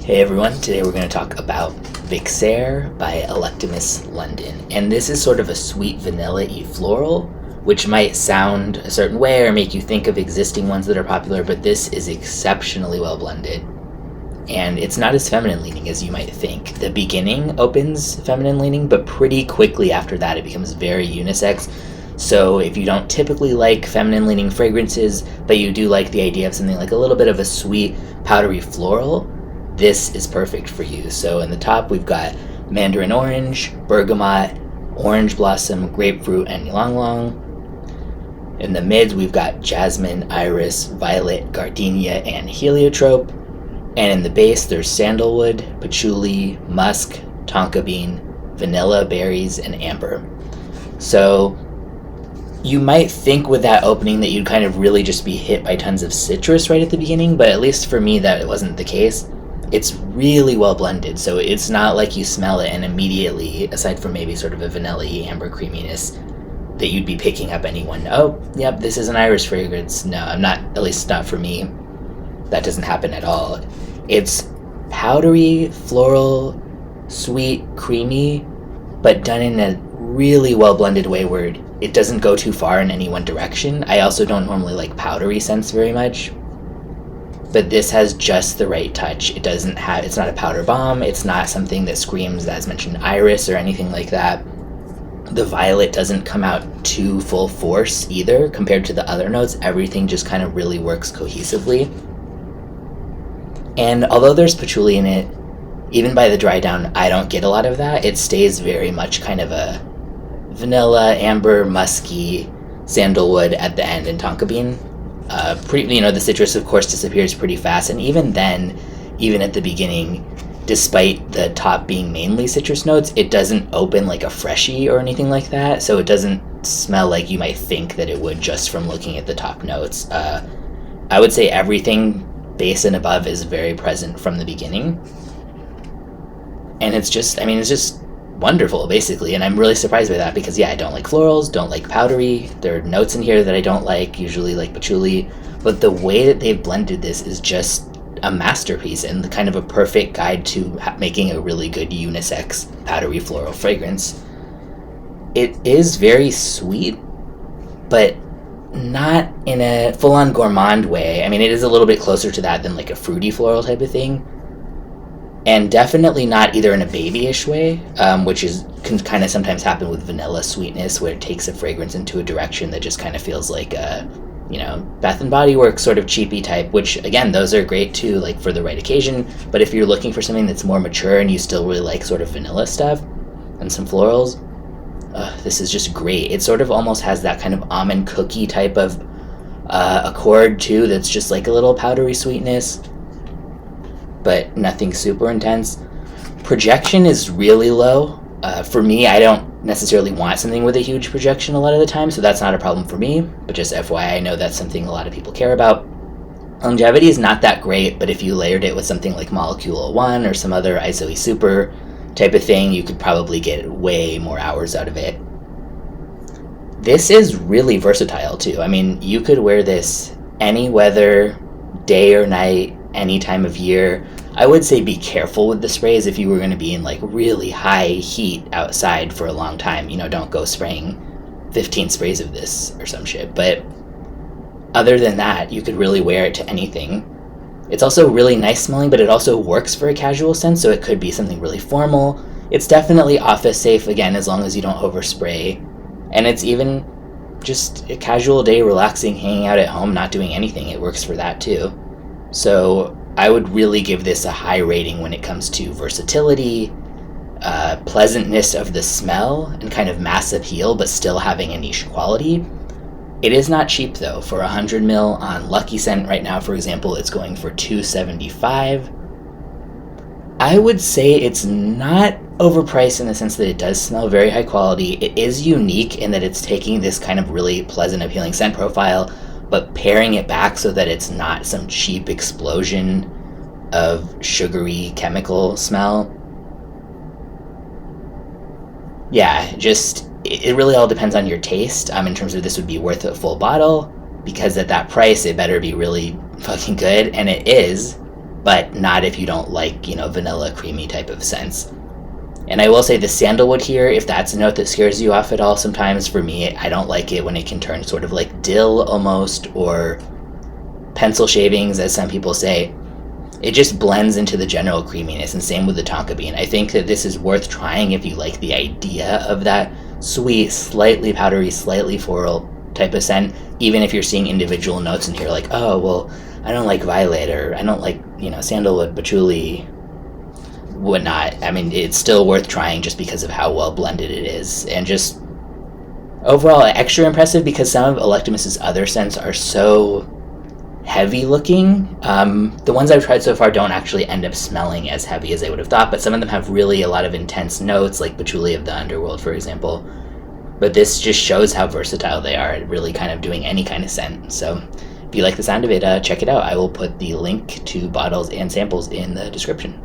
Hey everyone, today we're going to talk about Vixere by Electimuss London. And this is sort of a sweet vanilla-y floral, which might sound a certain way or make you think of existing ones that are popular, but this is exceptionally well blended. And it's not as feminine leaning as you might think. The beginning opens feminine leaning, but pretty quickly after that it becomes very unisex. So if you don't typically like feminine leaning fragrances, but you do like the idea of something like a little bit of a sweet, powdery floral, this is perfect for you. So in the top we've got Mandarin orange, bergamot, orange blossom, grapefruit, and ylang. In the mids we've got jasmine, iris, violet, gardenia, and heliotrope. And in the base there's sandalwood, patchouli, musk, tonka bean, vanilla, berries, and amber. So you might think with that opening that you'd kind of really just be hit by tons of citrus right at the beginning, but at least for me that wasn't the case. It's really well blended, so it's not like you smell it and immediately, aside from maybe sort of a vanilla-y amber creaminess, that you'd be picking up anyone. Oh, yep, this is an iris fragrance. No, I'm not, at least not for me. That doesn't happen at all. It's powdery, floral, sweet, creamy, but done in a really well blended way where it doesn't go too far in any one direction. I also don't normally like powdery scents very much, but this has just the right touch. It's not a powder bomb. It's not something that screams, as mentioned, iris or anything like that. The violet doesn't come out too full force either compared to the other notes. Everything just kind of really works cohesively. And although there's patchouli in it, even by the dry down, I don't get a lot of that. It stays very much kind of a vanilla, amber, musky, sandalwood at the end, and tonka bean. The citrus of course disappears pretty fast, and even then, even at the beginning, despite the top being mainly citrus notes, it doesn't open like a freshie or anything like that, so it doesn't smell like you might think that it would just from looking at the top notes. I would say everything base and above is very present from the beginning, and it's just wonderful basically, and I'm really surprised by that because I don't like florals, don't like powdery. There are notes in here that I don't like, usually like patchouli, but the way that they've blended this is just a masterpiece and kind of a perfect guide to making a really good unisex powdery floral fragrance. It is very sweet, but not in a full-on gourmand way. I mean, it is a little bit closer to that than like a fruity floral type of thing, and definitely not either in a babyish way, which can kind of sometimes happen with vanilla sweetness, where it takes a fragrance into a direction that just kind of feels like a, Bath and Body Works sort of cheapy type, which again, those are great too, like for the right occasion. But if you're looking for something that's more mature and you still really like sort of vanilla stuff and some florals, this is just great. It sort of almost has that kind of almond cookie type of accord too, that's just like a little powdery sweetness, but nothing super intense. Projection is really low. For me, I don't necessarily want something with a huge projection a lot of the time, so that's not a problem for me, but just FYI, I know that's something a lot of people care about. Longevity is not that great, but if you layered it with something like Molecule 1 or some other ISOE Super type of thing, you could probably get way more hours out of it. This is really versatile too. I mean, you could wear this any weather, day or night, any time of year. I would say be careful with the sprays if you were going to be in like really high heat outside for a long time. Don't go spraying 15 sprays of this or some shit. But other than that, you could really wear it to anything. It's also really nice smelling, but it also works for a casual scent, so it could be something really formal. It's definitely office safe, again, as long as you don't overspray. And it's even just a casual day, relaxing, hanging out at home, not doing anything. It works for that too. So I would really give this a high rating when it comes to versatility, pleasantness of the smell, and kind of mass appeal, but still having a niche quality. It is not cheap though. For 100 ml on Lucky Scent right now, for example, it's going for $275. I would say it's not overpriced in the sense that it does smell very high quality. It is unique in that it's taking this kind of really pleasant, appealing scent profile, but pairing it back so that it's not some cheap explosion of sugary chemical smell. It really all depends on your taste. In terms of this would be worth a full bottle, because at that price it better be really fucking good, and it is. but not if you don't like, vanilla creamy type of scents. And I will say the sandalwood here, if that's a note that scares you off at all, sometimes for me, I don't like it when it can turn sort of like dill almost, or pencil shavings, as some people say. It just blends into the general creaminess, and same with the tonka bean. I think that this is worth trying if you like the idea of that sweet, slightly powdery, slightly floral type of scent, even if you're seeing individual notes and you're like, oh, well, I don't like violet, or I don't like, sandalwood, patchouli, whatnot. I mean, it's still worth trying just because of how well blended it is, and just overall extra impressive because some of Electimuss's other scents are so heavy looking. The ones I've tried so far don't actually end up smelling as heavy as I would have thought, but some of them have really a lot of intense notes, like patchouli of the underworld, for example. But this just shows how versatile they are at really kind of doing any kind of scent. So if you like the sound of it, check it out. I will put the link to bottles and samples in the description.